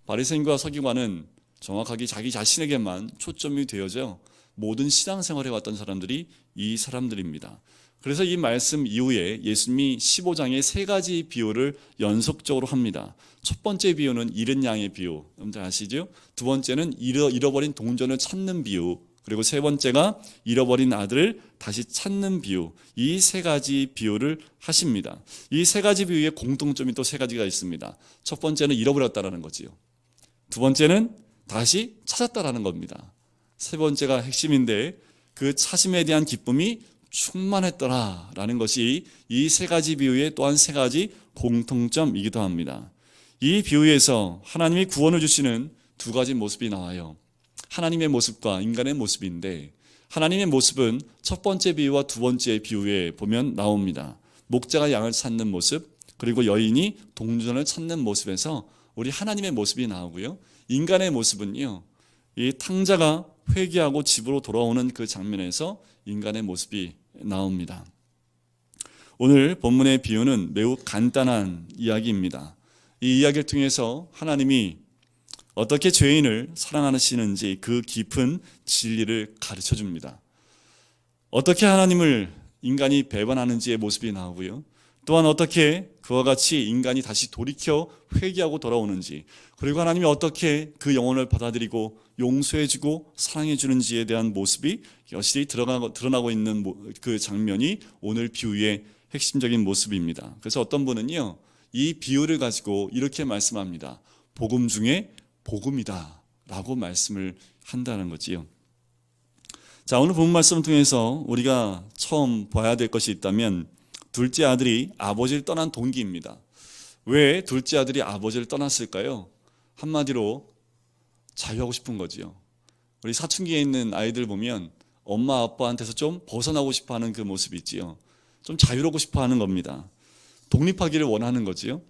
바리새인과 서기관은 정확하게 자기 자신에게만 초점이 되어져 모든 신앙생활을 해왔던 사람들이 이 사람들입니다. 그래서 이 말씀 이후에 예수님이 15장에 세 가지 비유를 연속적으로 합니다. 첫 번째 비유는 잃은 양의 비유, 여러분들 아시죠? 두 번째는 잃어버린 동전을 찾는 비유, 그리고 세 번째가 잃어버린 아들을 다시 찾는 비유, 이 세 가지 비유를 하십니다. 이 세 가지 비유에 공통점이 또 세 가지가 있습니다. 첫 번째는 잃어버렸다라는 거지요. 두 번째는 다시 찾았다라는 겁니다. 세 번째가 핵심인데 그 찾음에 대한 기쁨이 충만했더라라는 것이 이 세 가지 비유의 또한 세 가지 공통점이기도 합니다. 이 비유에서 하나님이 구원을 주시는 두 가지 모습이 나와요. 하나님의 모습과 인간의 모습인데 하나님의 모습은 첫 번째 비유와 두 번째 비유에 보면 나옵니다. 목자가 양을 찾는 모습, 그리고 여인이 동전을 찾는 모습에서 우리 하나님의 모습이 나오고요. 인간의 모습은요, 이 탕자가 회개하고 집으로 돌아오는 그 장면에서 인간의 모습이 나옵니다. 오늘 본문의 비유는 매우 간단한 이야기입니다. 이 이야기를 통해서 하나님이 어떻게 죄인을 사랑하시는지 그 깊은 진리를 가르쳐 줍니다. 어떻게 하나님을 인간이 배반하는지의 모습이 나오고요. 또한 어떻게 그와 같이 인간이 다시 돌이켜 회개하고 돌아오는지, 그리고 하나님이 어떻게 그 영혼을 받아들이고 용서해주고 사랑해주는지에 대한 모습이 여실히 드러나고 있는 그 장면이 오늘 비유의 핵심적인 모습입니다. 그래서 어떤 분은요, 이 비유를 가지고 이렇게 말씀합니다. 복음 중에 복음이다 라고 말씀을 한다는 거지요. 자, 오늘 본문 말씀을 통해서 우리가 처음 봐야 될 것이 있다면 둘째 아들이 아버지를 떠난 동기입니다. 왜 둘째 아들이 아버지를 떠났을까요? 한마디로 자유하고 싶은 거지요. 우리 사춘기에 있는 아이들 보면 엄마 아빠한테서 좀 벗어나고 싶어하는 그 모습이 있지요. 좀 자유롭고 싶어하는 겁니다. 독립하기를 원하는 거지요.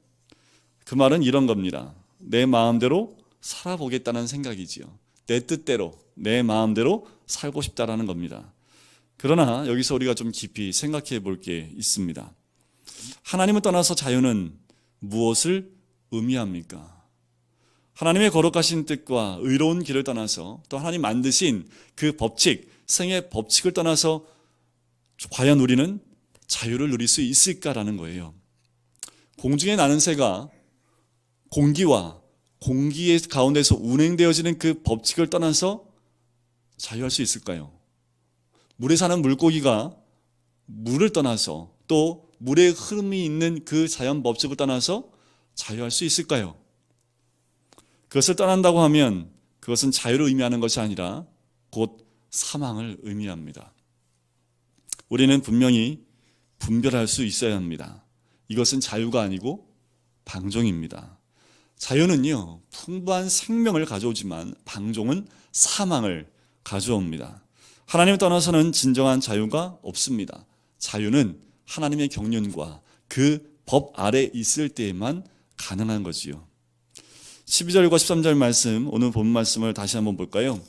그 말은 이런 겁니다. 내 마음대로 살아보겠다는 생각이지요. 내 뜻대로, 내 마음대로 살고 싶다라는 겁니다. 그러나 여기서 우리가 좀 깊이 생각해 볼 게 있습니다. 하나님을 떠나서 자유는 무엇을 의미합니까? 하나님의 거룩하신 뜻과 의로운 길을 떠나서 또 하나님 만드신 그 법칙, 생의 법칙을 떠나서 과연 우리는 자유를 누릴 수 있을까라는 거예요. 공중에 나는 새가 공기와 공기의 가운데서 운행되어지는 그 법칙을 떠나서 자유할 수 있을까요? 물에 사는 물고기가 물을 떠나서 또 물의 흐름이 있는 그 자연 법칙을 떠나서 자유할 수 있을까요? 그것을 떠난다고 하면 그것은 자유를 의미하는 것이 아니라 곧 사망을 의미합니다. 우리는 분명히 분별할 수 있어야 합니다. 이것은 자유가 아니고 방종입니다. 자유는요, 풍부한 생명을 가져오지만 방종은 사망을 가져옵니다. 하나님을 떠나서는 진정한 자유가 없습니다. 자유는 하나님의 경륜과 그 법 아래 있을 때에만 가능한 거지요. 12절과 13절 말씀, 오늘 본 말씀을 다시 한번 볼까요?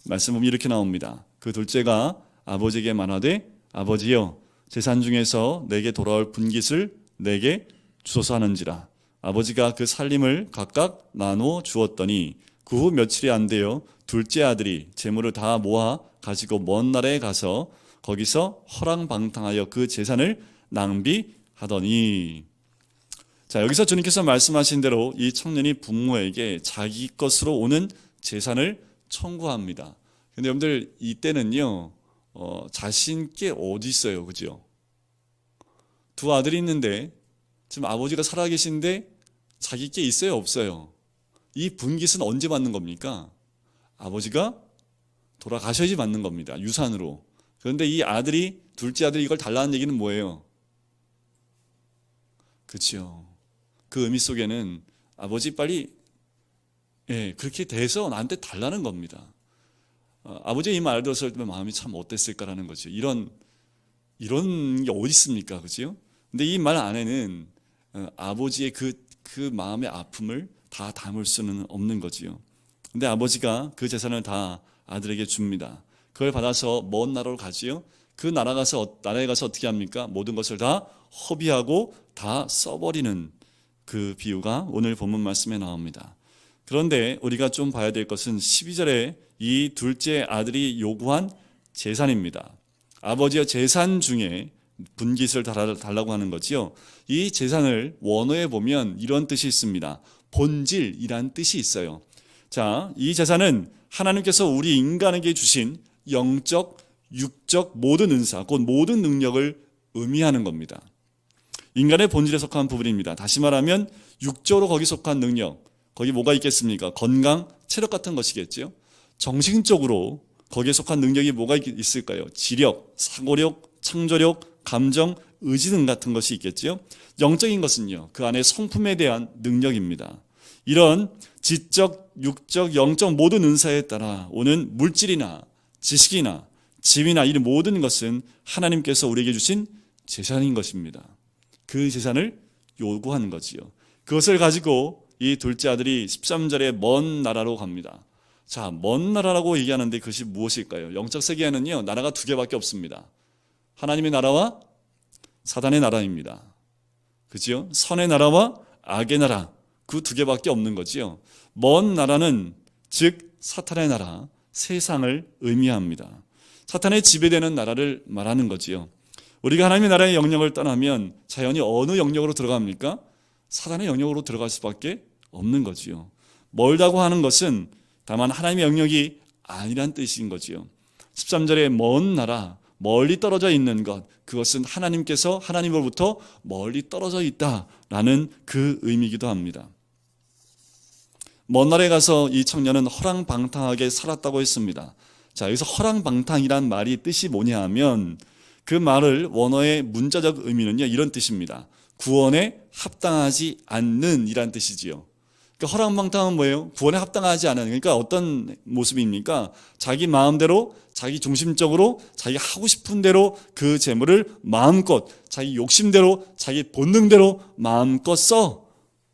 말씀 보면 이렇게 나옵니다. 그 둘째가 아버지에게 말하되 아버지여 재산 중에서 내게 돌아올 분깃을 내게 주소서 하는지라. 아버지가 그 살림을 각각 나눠 주었더니 그 후 며칠이 안 되어 둘째 아들이 재물을 다 모아 가지고 먼 나라에 가서 거기서 허랑방탕하여 그 재산을 낭비하더니. 자, 여기서 주님께서 말씀하신 대로 이 청년이 부모에게 자기 것으로 오는 재산을 청구합니다. 근데 여러분들 이때는요, 자신께 어디 있어요, 그죠? 두 아들이 있는데 지금 아버지가 살아계신데 자기께 있어요, 없어요? 이 분깃은 언제 받는 겁니까? 아버지가 돌아가셔야지 받는 겁니다, 유산으로. 그런데 이 아들이, 둘째 아들이 이걸 달라는 얘기는 뭐예요? 그렇죠. 그 의미 속에는 아버지 빨리 그렇게 돼서 나한테 달라는 겁니다. 아버지의 이 말 들었을 때 마음이 참 어땠을까라는 거죠. 이런 게 어디 있습니까, 그렇죠? 근데 이 말 안에는 아버지의 그 마음의 아픔을 다 담을 수는 없는 거지요. 근데 아버지가 그 재산을 다 아들에게 줍니다. 그걸 받아서 먼 나라로 가지요. 그 나라에 가서 어떻게 합니까? 모든 것을 다 허비하고 다 써버리는 그 비유가 오늘 본문 말씀에 나옵니다. 그런데 우리가 좀 봐야 될 것은 12절에 이 둘째 아들이 요구한 재산입니다. 아버지의 재산 중에 분깃을 달라고 하는 거지요. 이 재산을 원어에 보면 이런 뜻이 있습니다. 본질이란 뜻이 있어요. 자, 이 재산은 하나님께서 우리 인간에게 주신 영적, 육적 모든 은사, 곧 모든 능력을 의미하는 겁니다. 인간의 본질에 속한 부분입니다. 다시 말하면 육적으로 거기 속한 능력, 거기 뭐가 있겠습니까? 건강, 체력 같은 것이겠죠. 정신적으로 거기에 속한 능력이 뭐가 있을까요? 지력, 사고력, 창조력, 감정, 의지 등 같은 것이 있겠죠. 영적인 것은요, 그 안에 성품에 대한 능력입니다. 이런 지적, 육적, 영적 모든 은사에 따라 오는 물질이나 지식이나 지위나 이 모든 것은 하나님께서 우리에게 주신 재산인 것입니다. 그 재산을 요구하는 거지요. 그것을 가지고 이 둘째 아들이 13절에 먼 나라로 갑니다. 자, 먼 나라라고 얘기하는데 그것이 무엇일까요? 영적 세계에는요, 나라가 두 개밖에 없습니다. 하나님의 나라와 사단의 나라입니다. 그죠? 선의 나라와 악의 나라, 그 두 개밖에 없는 거지요. 먼 나라는 즉 사탄의 나라, 세상을 의미합니다. 사탄의 지배되는 나라를 말하는 거지요. 우리가 하나님의 나라의 영역을 떠나면 자연히 어느 영역으로 들어갑니까? 사단의 영역으로 들어갈 수밖에 없는 거지요. 멀다고 하는 것은 다만 하나님의 영역이 아니란 뜻인 거지요. 13절에 먼 나라, 멀리 떨어져 있는 것, 그것은 하나님께서 하나님으로부터 멀리 떨어져 있다라는 그 의미이기도 합니다. 먼 나라에 가서 이 청년은 허랑방탕하게 살았다고 했습니다. 자, 여기서 허랑방탕이란 말이 뜻이 뭐냐 하면 그 말을 원어의 문자적 의미는요, 이런 뜻입니다. 구원에 합당하지 않는 이란 뜻이지요. 그러니까 허랑방탕은 뭐예요? 구원에 합당하지 않은, 그러니까 어떤 모습입니까? 자기 마음대로, 자기 중심적으로, 자기가 하고 싶은 대로 그 재물을 마음껏, 자기 욕심대로, 자기 본능대로 마음껏 써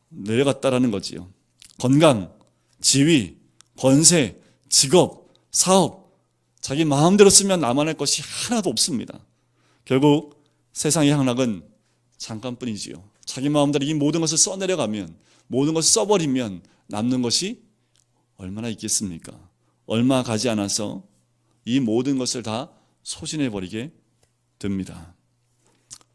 내려갔다라는 거지요. 건강, 지위, 권세, 직업, 사업, 자기 마음대로 쓰면 남아날 것이 하나도 없습니다. 결국 세상의 향락은 잠깐뿐이지요. 자기 마음대로 이 모든 것을 써내려가면, 모든 것을 써버리면 남는 것이 얼마나 있겠습니까? 얼마 가지 않아서 이 모든 것을 다 소진해버리게 됩니다.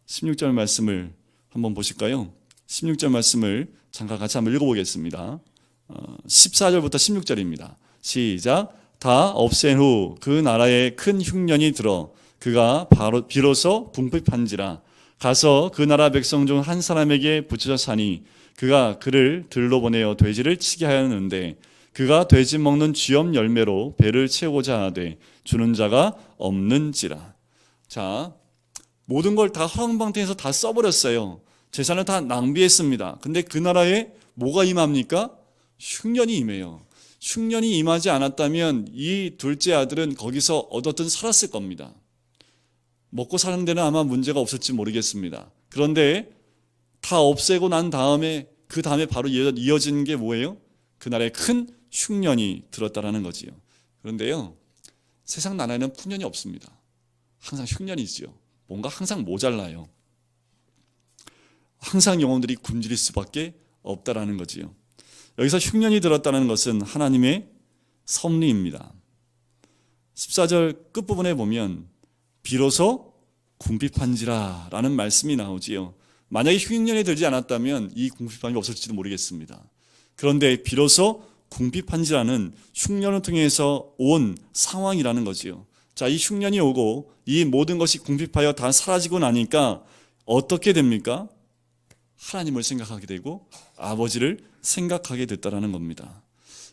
16절 말씀을 한번 보실까요? 16절 말씀을 잠깐 같이 한번 읽어보겠습니다. 14절부터 16절입니다. 시작. 다 없앤 후 그 나라에 큰 흉년이 들어 그가 비로소 궁핍한지라. 가서 그 나라 백성 중 한 사람에게 붙여져 사니 그가 그를 들로 보내어 돼지를 치게 하였는데 그가 돼지 먹는 쥐염 열매로 배를 채우고자 하되 주는 자가 없는지라. 자, 모든 걸 다 허랑방탕해서 다 써버렸어요. 재산을 다 낭비했습니다. 근데 그 나라에 뭐가 임합니까? 흉년이 임해요. 흉년이 임하지 않았다면 이 둘째 아들은 거기서 어떻든 살았을 겁니다. 먹고 사는 데는 아마 문제가 없을지 모르겠습니다. 그런데 다 없애고 난 다음에 그 다음에 바로 이어진 게 뭐예요? 그날에 큰 흉년이 들었다라는 거지요. 그런데요, 세상 나라에는 풍년이 없습니다. 항상 흉년이지요. 뭔가 항상 모자라요. 항상 영혼들이 굶주릴 수밖에 없다라는 거지요. 여기서 흉년이 들었다는 것은 하나님의 섭리입니다. 14절 끝부분에 보면 비로소 궁핍한지라 라는 말씀이 나오지요. 만약에 흉년이 들지 않았다면 이 궁핍함이 없을지도 모르겠습니다. 그런데 비로소 궁핍한지라는 흉년을 통해서 온 상황이라는 거지요. 자, 이 흉년이 오고 이 모든 것이 궁핍하여 다 사라지고 나니까 어떻게 됩니까? 하나님을 생각하게 되고 아버지를 생각하게 됐다라는 겁니다.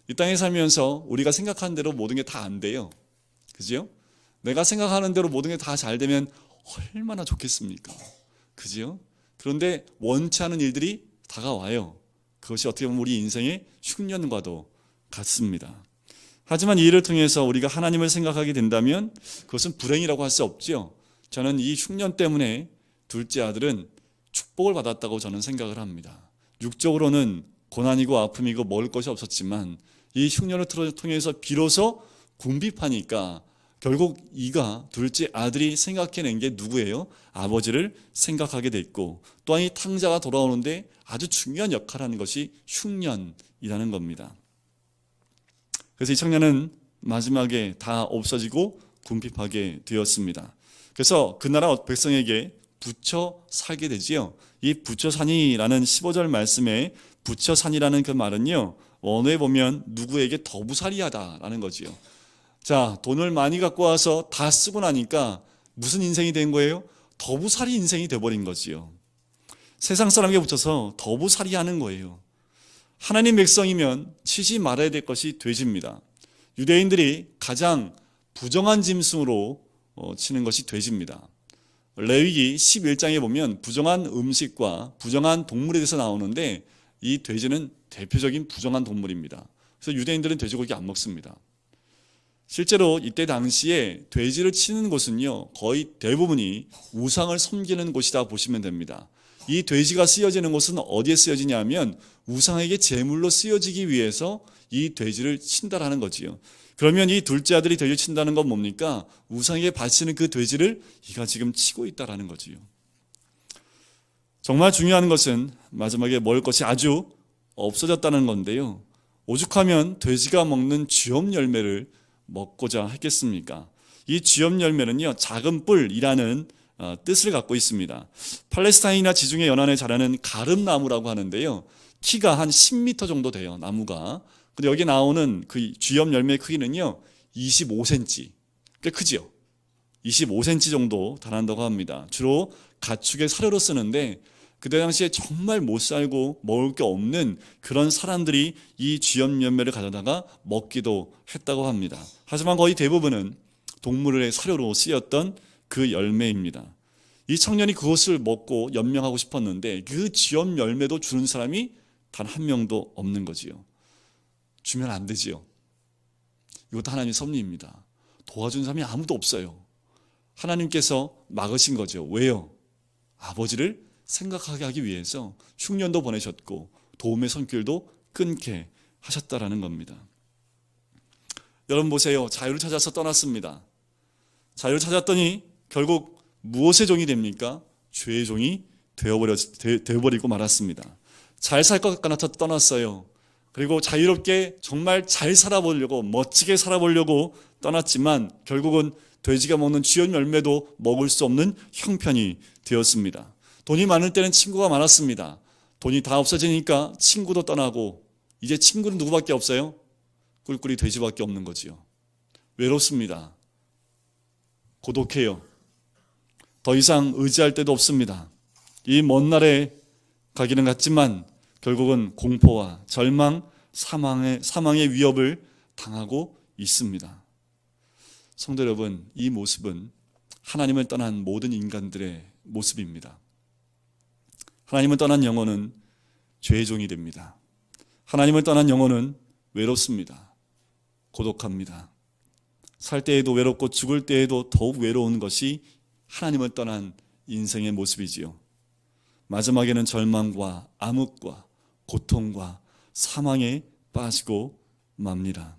이 땅에 살면서 우리가 생각하는 대로 모든 게 다 안 돼요. 그죠? 내가 생각하는 대로 모든 게 다 잘 되면 얼마나 좋겠습니까? 그죠? 그런데 원치 않은 일들이 다가와요. 그것이 어떻게 보면 우리 인생의 흉년과도 같습니다. 하지만 이 일을 통해서 우리가 하나님을 생각하게 된다면 그것은 불행이라고 할 수 없죠. 저는 이 흉년 때문에 둘째 아들은 축복을 받았다고 저는 생각을 합니다. 육적으로는 고난이고 아픔이고 먹을 것이 없었지만 이 흉년을 통해서 비로소 궁핍하니까 결국 이가 둘째 아들이 생각해낸 게 누구예요? 아버지를 생각하게 됐고 또한 이 탕자가 돌아오는데 아주 중요한 역할을 하는 것이 흉년이라는 겁니다. 그래서 이 청년은 마지막에 다 없어지고 궁핍하게 되었습니다. 그래서 그 나라 백성에게 부처 살게 되지요. 이 부처산이라는 15절 말씀에 부처산이라는 그 말은요, 원어에 보면 누구에게 더부살이하다라는 거지요. 자, 돈을 많이 갖고 와서 다 쓰고 나니까 무슨 인생이 된 거예요? 더부살이 인생이 돼버린 거지요. 세상 사람에게 붙여서 더부살이하는 거예요. 하나님 백성이면 치지 말아야 될 것이 돼지입니다. 유대인들이 가장 부정한 짐승으로 치는 것이 돼지입니다. 레위기 11장에 보면 부정한 음식과 부정한 동물에 대해서 나오는데 이 돼지는 대표적인 부정한 동물입니다. 그래서 유대인들은 돼지고기 안 먹습니다. 실제로 이때 당시에 돼지를 치는 곳은요, 거의 대부분이 우상을 섬기는 곳이다 보시면 됩니다. 이 돼지가 쓰여지는 곳은 어디에 쓰여지냐면 우상에게 제물로 쓰여지기 위해서 이 돼지를 친다라는 거지요. 그러면 이 둘째 아들이 돼지를 친다는 건 뭡니까? 우상에게 바치는 그 돼지를 이가 지금 치고 있다라는 거지요. 정말 중요한 것은 마지막에 먹을 것이 아주 없어졌다는 건데요. 오죽하면 돼지가 먹는 쥐엄 열매를 먹고자 했겠습니까? 이 쥐엄 열매는요, 작은 뿔이라는 뜻을 갖고 있습니다. 팔레스타인이나 지중해 연안에 자라는 가름나무라고 하는데요, 키가 한 10m 정도 돼요, 나무가. 근데 여기 나오는 그 쥐엄 열매의 크기는요, 25cm, 꽤 크지요. 25cm 정도 달한다고 합니다. 주로 가축의 사료로 쓰는데 그때 당시에 정말 못 살고 먹을 게 없는 그런 사람들이 이 쥐엄 열매를 가져다가 먹기도 했다고 합니다. 하지만 거의 대부분은 동물의 사료로 쓰였던 그 열매입니다. 이 청년이 그것을 먹고 연명하고 싶었는데 그 쥐엄 열매도 주는 사람이 단 한 명도 없는 거지요. 주면 안 되지요. 이것도 하나님의 섭리입니다. 도와준 사람이 아무도 없어요. 하나님께서 막으신 거죠. 왜요? 아버지를 생각하게 하기 위해서 흉년도 보내셨고 도움의 손길도 끊게 하셨다라는 겁니다. 여러분 보세요. 자유를 찾아서 떠났습니다. 자유를 찾았더니 결국 무엇의 종이 됩니까? 죄의 종이 되어버리고 말았습니다. 잘 살 것 같아서 떠났어요. 그리고 자유롭게 정말 잘 살아보려고, 멋지게 살아보려고 떠났지만 결국은 돼지가 먹는 쥐엄 열매도 먹을 수 없는 형편이 되었습니다. 돈이 많을 때는 친구가 많았습니다. 돈이 다 없어지니까 친구도 떠나고 이제 친구는 누구밖에 없어요? 꿀꿀이 돼지밖에 없는 거지요. 외롭습니다. 고독해요. 더 이상 의지할 데도 없습니다. 이 먼 날에 가기는 같지만 결국은 공포와 절망, 사망의 위협을 당하고 있습니다. 성도 여러분, 이 모습은 하나님을 떠난 모든 인간들의 모습입니다. 하나님을 떠난 영혼은 죄의 종이 됩니다. 하나님을 떠난 영혼은 외롭습니다. 고독합니다. 살 때에도 외롭고 죽을 때에도 더욱 외로운 것이 하나님을 떠난 인생의 모습이지요. 마지막에는 절망과 암흑과 고통과 사망에 빠지고 맙니다.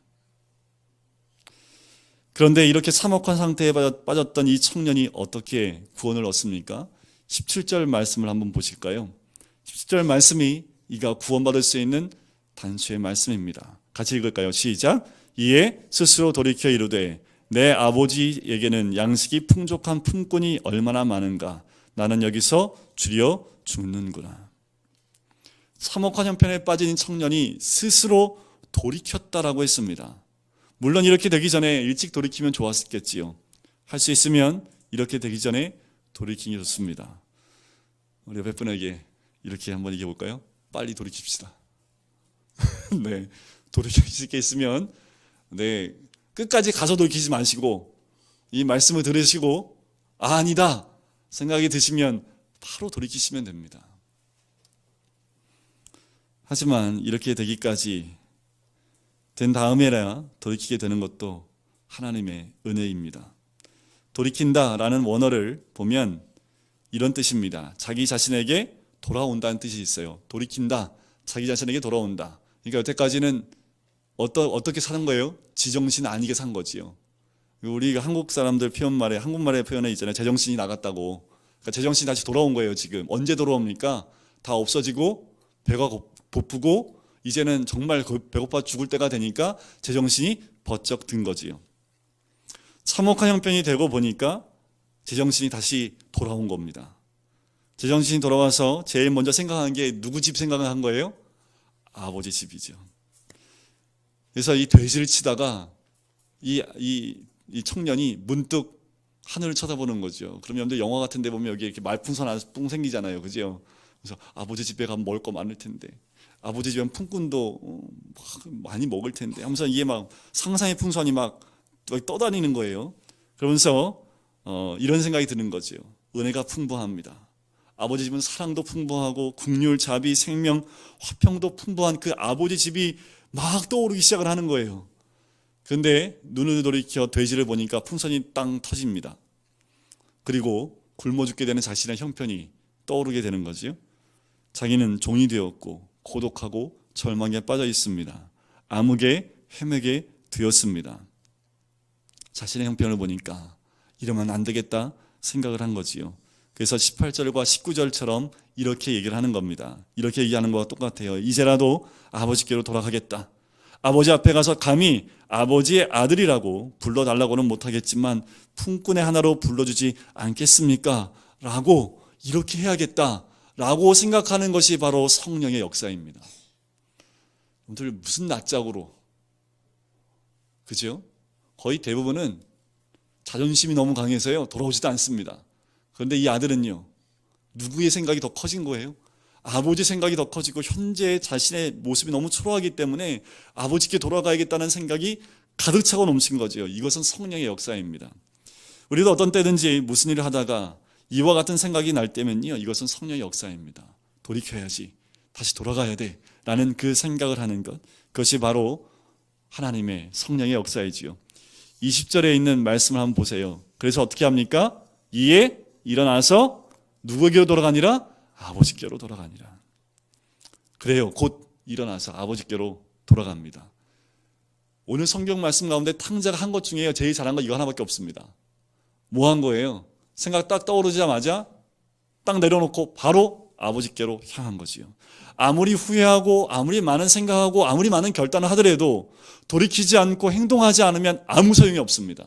그런데 이렇게 참혹한 상태에 빠졌던 이 청년이 어떻게 구원을 얻습니까? 17절 말씀을 한번 보실까요? 17절 말씀이 이가 구원받을 수 있는 단수의 말씀입니다. 같이 읽을까요? 시작. 이에 스스로 돌이켜 이르되 내 아버지에게는 양식이 풍족한 품꾼이 얼마나 많은가. 나는 여기서 주려 죽는구나. 참혹한 형편에 빠진 청년이 스스로 돌이켰다라고 했습니다. 물론 이렇게 되기 전에 일찍 돌이키면 좋았겠지요. 할 수 있으면 이렇게 되기 전에 돌이키는 게 좋습니다. 우리 옆에 분에게 이렇게 한번 얘기해볼까요? 빨리 돌이킵시다. 네, 돌이킬 수 있으면 네, 끝까지 가서 돌이키지 마시고 이 말씀을 들으시고 아니다 생각이 드시면 바로 돌이키시면 됩니다. 하지만 이렇게 되기까지 된 다음에야 돌이키게 되는 것도 하나님의 은혜입니다. 돌이킨다라는 원어를 보면 이런 뜻입니다. 자기 자신에게 돌아온다는 뜻이 있어요. 돌이킨다, 자기 자신에게 돌아온다. 그러니까 여태까지는 어떻게 사는 거예요? 지정신 아니게 산 거지요. 우리가 한국 사람들 표현말에, 한국말의 표현에 있잖아요. 제정신이 나갔다고. 그러니까 제정신이 다시 돌아온 거예요. 지금 언제 돌아옵니까? 다 없어지고 배가 고프고 이제는 정말 배고파 죽을 때가 되니까 제정신이 번쩍 든 거지요. 참혹한 형편이 되고 보니까 제정신이 다시 돌아온 겁니다. 제정신이 돌아와서 제일 먼저 생각한 게 누구 집 생각을 한 거예요? 아버지 집이죠. 그래서 이 돼지를 치다가 이 청년이 문득 하늘을 쳐다보는 거죠. 그럼 여러분들 영화 같은 데 보면 여기 이렇게 말풍선 뿡 생기잖아요. 그죠? 그래서 아버지 집에 가면 먹을 거 많을 텐데, 아버지 집엔 품꾼도 많이 먹을 텐데 하면서 이게 막 상상의 풍선이 막 떠다니는 거예요. 그러면서 이런 생각이 드는 거죠. 은혜가 풍부합니다. 아버지 집은 사랑도 풍부하고 긍휼, 자비, 생명, 화평도 풍부한 그 아버지 집이 막 떠오르기 시작을 하는 거예요. 그런데 눈을 돌이켜 돼지를 보니까 풍선이 땅 터집니다. 그리고 굶어 죽게 되는 자신의 형편이 떠오르게 되는 거죠. 자기는 종이 되었고 고독하고 절망에 빠져 있습니다. 암흑에 헤매게 되었습니다. 자신의 형편을 보니까 이러면 안 되겠다 생각을 한 거지요. 그래서 18절과 19절처럼 이렇게 얘기를 하는 겁니다. 이렇게 얘기하는 거와 똑같아요. 이제라도 아버지께로 돌아가겠다. 아버지 앞에 가서 감히 아버지의 아들이라고 불러달라고는 못하겠지만 품꾼의 하나로 불러주지 않겠습니까? 라고 이렇게 해야겠다라고 생각하는 것이 바로 성령의 역사입니다. 여러분들 무슨 낯짝으로, 그죠? 거의 대부분은 자존심이 너무 강해서요 돌아오지도 않습니다. 그런데 이 아들은요, 누구의 생각이 더 커진 거예요? 아버지 생각이 더 커지고 현재 자신의 모습이 너무 초라하기 때문에 아버지께 돌아가야겠다는 생각이 가득 차고 넘친 거죠. 이것은 성령의 역사입니다. 우리도 어떤 때든지 무슨 일을 하다가 이와 같은 생각이 날 때면요, 이것은 성령의 역사입니다. 돌이켜야지, 다시 돌아가야 돼 라는 그 생각을 하는 것, 그것이 바로 하나님의 성령의 역사이지요. 20절에 있는 말씀을 한번 보세요. 그래서 어떻게 합니까? 이에 일어나서 누구에게로 돌아가니라? 아버지께로 돌아가니라. 그래요. 곧 일어나서 아버지께로 돌아갑니다. 오늘 성경 말씀 가운데 탕자가 한 것 중에 제일 잘한 거 이거 하나밖에 없습니다. 뭐 한 거예요? 생각 딱 떠오르자마자 딱 내려놓고 바로 아버지께로 향한 거지요. 아무리 후회하고 아무리 많은 생각하고 아무리 많은 결단을 하더라도 돌이키지 않고 행동하지 않으면 아무 소용이 없습니다.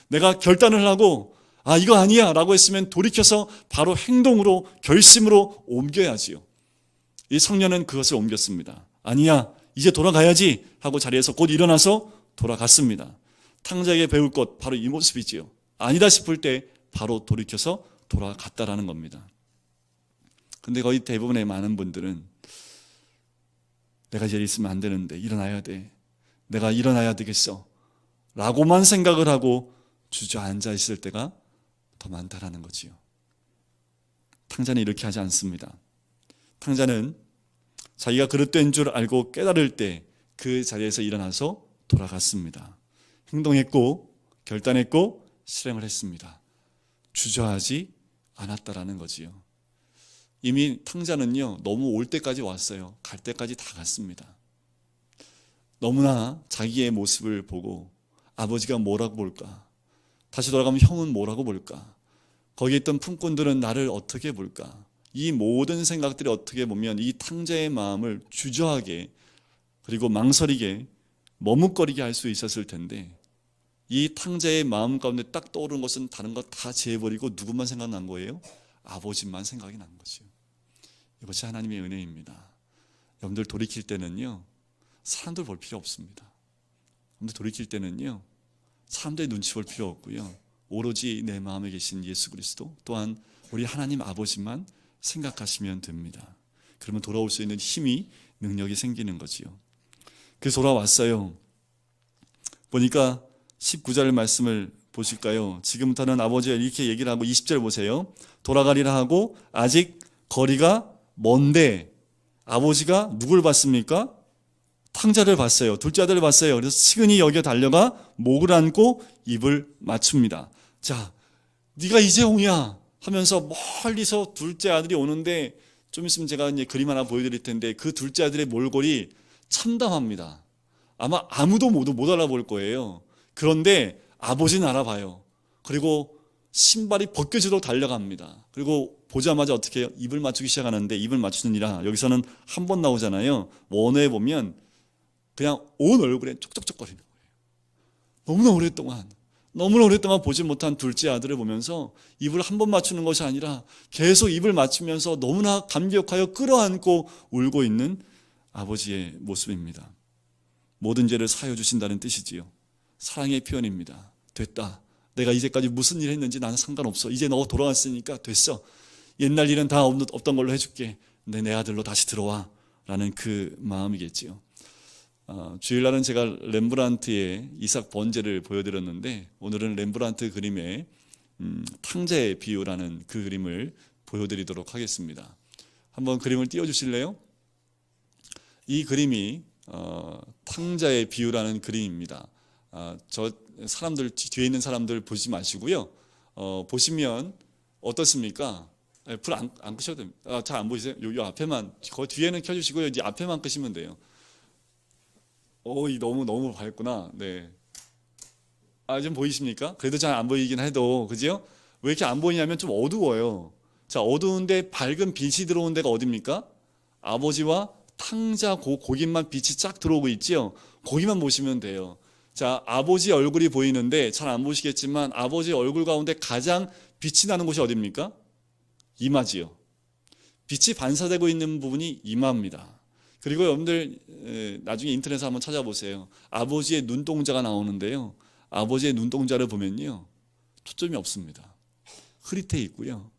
내가 결단을 하고 이거 아니야 라고 했으면 돌이켜서 바로 행동으로, 결심으로 옮겨야지요. 이 청년은 그것을 옮겼습니다. 아니야, 이제 돌아가야지 하고 자리에서 곧 일어나서 돌아갔습니다. 탕자에게 배울 것 바로 이 모습이지요. 아니다 싶을 때 바로 돌이켜서 돌아갔다라는 겁니다. 근데 거의 대부분의 많은 분들은 내가 이제 있으면 안 되는데 일어나야 돼, 내가 일어나야 되겠어 라고만 생각을 하고 주저앉아 있을 때가 더 많다라는 거지요. 탕자는 이렇게 하지 않습니다. 탕자는 자기가 그릇된 줄 알고 깨달을 때 그 자리에서 일어나서 돌아갔습니다. 행동했고 결단했고 실행을 했습니다. 주저하지 않았다라는 거지요. 이미 탕자는요, 너무 올 때까지 왔어요. 갈 때까지 다 갔습니다. 너무나 자기의 모습을 보고 아버지가 뭐라고 볼까? 다시 돌아가면 형은 뭐라고 볼까? 거기에 있던 품꾼들은 나를 어떻게 볼까? 이 모든 생각들이 어떻게 보면 이 탕자의 마음을 주저하게, 그리고 망설이게, 머뭇거리게 할 수 있었을 텐데, 이 탕자의 마음 가운데 딱 떠오른 것은 다른 것 다 제해버리고 누구만 생각난 거예요? 아버지만 생각이 난 거죠. 이것이 하나님의 은혜입니다. 여러분들 돌이킬 때는요, 사람들 볼 필요 없습니다. 여러분들 돌이킬 때는요, 사람들의 눈치 볼 필요 없고요, 오로지 내 마음에 계신 예수 그리스도, 또한 우리 하나님 아버지만 생각하시면 됩니다. 그러면 돌아올 수 있는 힘이, 능력이 생기는 거지요. 그래서 돌아왔어요. 보니까 19절 말씀을 보실까요? 지금부터는 아버지가 이렇게 얘기를 하고 20절 보세요. 돌아가리라 하고 아직 거리가 먼데 아버지가 누굴 봤습니까? 탕자를 봤어요. 둘째 아들을 봤어요. 그래서 시근히 여기에 달려가 목을 안고 입을 맞춥니다. 자, 네가 이제 오냐 하면서 멀리서 둘째 아들이 오는데, 좀 있으면 제가 이제 그림 하나 보여드릴 텐데, 그 둘째 아들의 몰골이 참담합니다. 아마 아무도 모두 못 알아볼 거예요. 그런데 아버지는 알아봐요. 그리고 신발이 벗겨지도록 달려갑니다. 그리고 보자마자 어떻게 해요? 입을 맞추기 시작하는데 입을 맞추느니라 여기서는 한 번 나오잖아요. 원어에 보면 그냥 온 얼굴에 쪽쪽쪽거리는 거예요. 너무나 오랫동안 보지 못한 둘째 아들을 보면서 입을 한 번 맞추는 것이 아니라 계속 입을 맞추면서 너무나 감격하여 끌어안고 울고 있는 아버지의 모습입니다. 모든 죄를 사하여 주신다는 뜻이지요. 사랑의 표현입니다. 됐다. 내가 이제까지 무슨 일 했는지 나는 상관없어. 이제 너 돌아왔으니까 됐어. 옛날 일은 다 없던 걸로 해줄게. 내 아들로 다시 들어와. 라는 그 마음이겠지요. 주일날은 제가 렘브란트의 이삭 번제를 보여드렸는데 오늘은 렘브란트 그림의 탕자의 비유라는 그 그림을 보여드리도록 하겠습니다. 한번 그림을 띄워주실래요? 이 그림이 탕자의 비유라는 그림입니다. 저 사람들 뒤에 있는 사람들 보지 마시고요. 보시면 어떻습니까? 불 안 끄셔도 됩니다. 잘 안 보이세요? 요 앞에만, 그 뒤에는 켜주시고요. 이제 앞에만 끄시면 돼요. 너무 밝구나. 네. 좀 보이십니까? 그래도 잘 안 보이긴 해도, 그죠? 왜 이렇게 안 보이냐면 좀 어두워요. 자, 어두운데 밝은 빛이 들어온 데가 어딥니까? 아버지와 탕자 거기만 빛이 쫙 들어오고 있지요. 거기만 보시면 돼요. 자, 아버지 얼굴이 보이는데 잘 안 보시겠지만 아버지 얼굴 가운데 가장 빛이 나는 곳이 어딥니까? 이마지요. 빛이 반사되고 있는 부분이 이마입니다. 그리고 여러분들 나중에 인터넷에 한번 찾아보세요. 아버지의 눈동자가 나오는데요. 아버지의 눈동자를 보면요. 초점이 없습니다. 흐릿해 있고요.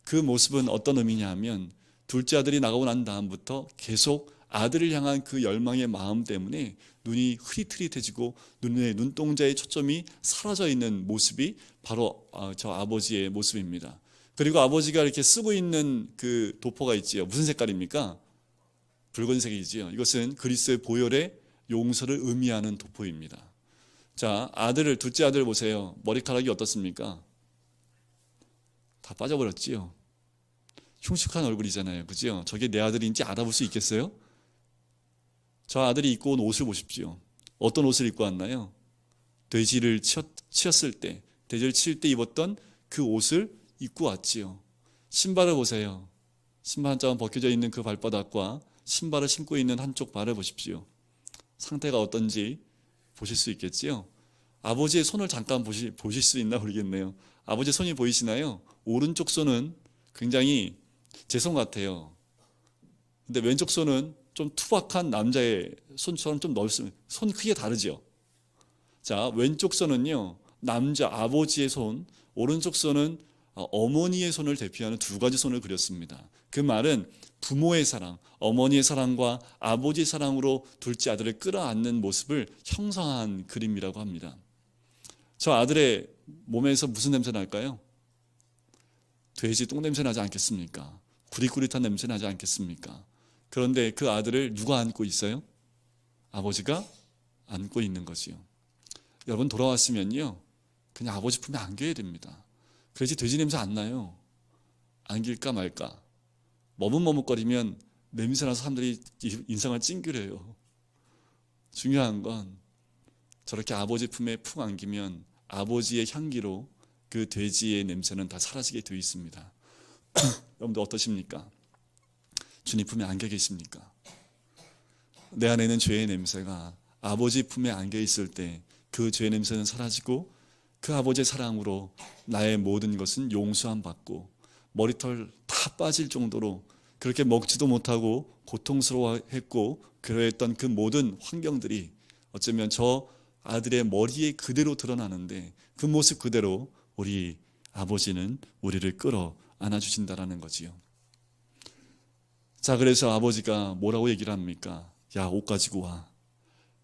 그 모습은 어떤 의미냐 하면 둘째 아들이 나가고 난 다음부터 계속 아들을 향한 그 열망의 마음 때문에 눈이 흐릿흐릿해지고 눈의 눈동자의 초점이 사라져 있는 모습이 바로 저 아버지의 모습입니다. 그리고 아버지가 이렇게 쓰고 있는 그 도포가 있지요. 무슨 색깔입니까? 붉은색이지요. 이것은 그리스도의 보혈의 용서를 의미하는 도포입니다. 자, 둘째 아들 보세요. 머리카락이 어떻습니까? 다 빠져버렸지요. 흉측한 얼굴이잖아요. 그죠? 저게 내 아들인지 알아볼 수 있겠어요? 저 아들이 입고 온 옷을 보십시오. 어떤 옷을 입고 왔나요? 돼지를 치었을 때, 돼지를 칠 때 입었던 그 옷을 입고 왔지요. 신발을 보세요. 신발 한 짝은 벗겨져 있는 그 발바닥과 신발을 신고 있는 한쪽 발을 보십시오. 상태가 어떤지 보실 수 있겠지요. 아버지의 손을 잠깐 보실 수 있나 모르겠네요. 아버지의 손이 보이시나요? 오른쪽 손은 굉장히 제 손 같아요. 근데 왼쪽 손은 좀 투박한 남자의 손처럼 좀 넓습니다. 손 크게 다르죠. 자, 왼쪽 손은요, 남자 아버지의 손, 오른쪽 손은 어머니의 손을 대표하는 두 가지 손을 그렸습니다. 그 말은 부모의 사랑, 어머니의 사랑과 아버지의 사랑으로 둘째 아들을 끌어안는 모습을 형성한 그림이라고 합니다. 저 아들의 몸에서 무슨 냄새 날까요? 돼지 똥 냄새 나지 않겠습니까? 구릿구릿한 냄새 나지 않겠습니까? 그런데 그 아들을 누가 안고 있어요? 아버지가 안고 있는 거지요. 여러분 돌아왔으면요, 그냥 아버지 품에 안겨야 됩니다. 그래야지 돼지 냄새 안 나요. 안길까 말까. 머뭇머뭇거리면 냄새나서 사람들이 인상을 찡그려요. 중요한 건 저렇게 아버지 품에 푹 안기면 아버지의 향기로 그 돼지의 냄새는 다 사라지게 되어 있습니다. 여러분들 어떠십니까? 주님 품에 안겨 계십니까? 내 안에는 죄의 냄새가 아버지 품에 안겨 있을 때 그 죄의 냄새는 사라지고 그 아버지의 사랑으로 나의 모든 것은 용서함 받고 머리털 다 빠질 정도로 그렇게 먹지도 못하고 고통스러워했고 그러했던 그 모든 환경들이 어쩌면 저 아들의 머리에 그대로 드러나는데 그 모습 그대로 우리 아버지는 우리를 끌어 안아주신다라는 거지요. 자, 그래서 아버지가 뭐라고 얘기를 합니까? 야, 옷 가지고 와.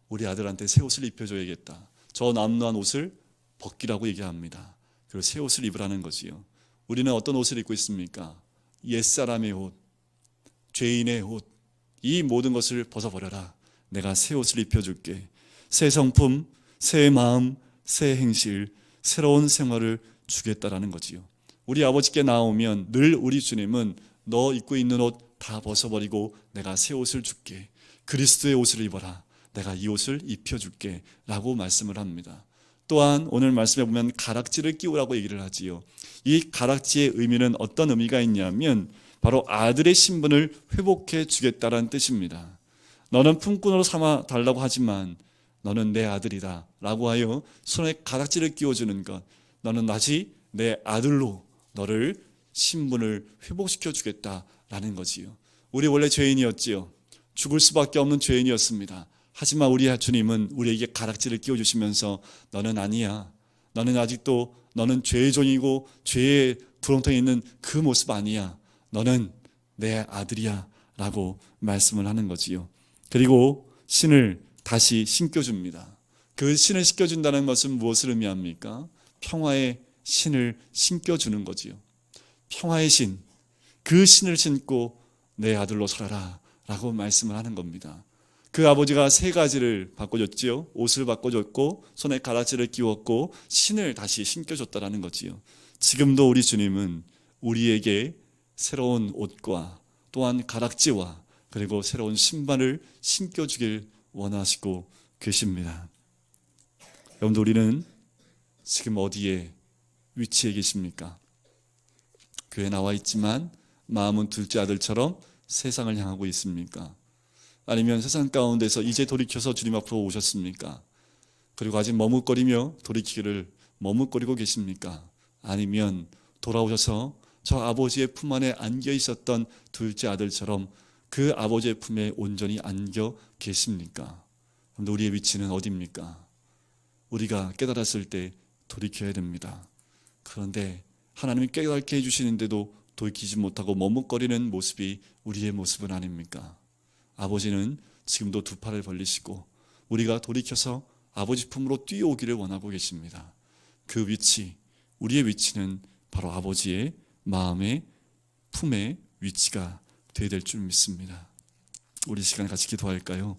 우리 아들한테 새 옷을 입혀줘야겠다. 저 남루한 옷을 벗기라고 얘기합니다. 그리고 새 옷을 입으라는 거지요. 우리는 어떤 옷을 입고 있습니까? 옛사람의 옷, 죄인의 옷, 이 모든 것을 벗어버려라. 내가 새 옷을 입혀줄게. 새 성품, 새 마음, 새 행실, 새로운 생활을 주겠다라는 거지요. 우리 아버지께 나오면 늘 우리 주님은 너 입고 있는 옷 다 벗어버리고 내가 새 옷을 줄게. 그리스도의 옷을 입어라. 내가 이 옷을 입혀줄게 라고 말씀을 합니다. 또한 오늘 말씀에 보면 가락지를 끼우라고 얘기를 하지요. 이 가락지의 의미는 어떤 의미가 있냐면 바로 아들의 신분을 회복해 주겠다라는 뜻입니다. 너는 품꾼으로 삼아 달라고 하지만 너는 내 아들이다 라고 하여 손에 가락지를 끼워주는 것, 너는 다시 내 아들로 너를 신분을 회복시켜 주겠다라는 거지요. 우리 원래 죄인이었지요. 죽을 수밖에 없는 죄인이었습니다. 하지만 우리 주님은 우리에게 가락지를 끼워주시면서 너는 아니야. 너는 아직도 너는 죄의 종이고 죄의 구렁텅이에 있는 그 모습 아니야. 너는 내 아들이야 라고 말씀을 하는 거지요. 그리고 신을 다시 신겨줍니다. 그 신을 신겨준다는 것은 무엇을 의미합니까? 평화의 신을 신겨주는 거지요. 평화의 신, 그 신을 신고 내 아들로 살아라 라고 말씀을 하는 겁니다. 그 아버지가 세 가지를 바꿔줬지요. 옷을 바꿔줬고 손에 가락지를 끼웠고 신을 다시 신겨줬다라는 거지요. 지금도 우리 주님은 우리에게 새로운 옷과 또한 가락지와 그리고 새로운 신발을 신겨주길 원하시고 계십니다. 여러분들, 우리는 지금 어디에 위치해 계십니까? 교회에 나와 있지만 마음은 둘째 아들처럼 세상을 향하고 있습니까? 아니면 세상 가운데서 이제 돌이켜서 주님 앞으로 오셨습니까? 그리고 아직 머뭇거리며 돌이키기를 머뭇거리고 계십니까? 아니면 돌아오셔서 저 아버지의 품 안에 안겨 있었던 둘째 아들처럼 그 아버지의 품에 온전히 안겨 계십니까? 그런데 우리의 위치는 어디입니까? 우리가 깨달았을 때 돌이켜야 됩니다. 그런데 하나님이 깨닫게 해주시는데도 돌이키지 못하고 머뭇거리는 모습이 우리의 모습은 아닙니까? 아버지는 지금도 두 팔을 벌리시고 우리가 돌이켜서 아버지 품으로 뛰어오기를 원하고 계십니다. 그 위치, 우리의 위치는 바로 아버지의 마음의 품의 위치가 되어야 될 줄 믿습니다. 우리 시간 같이 기도할까요?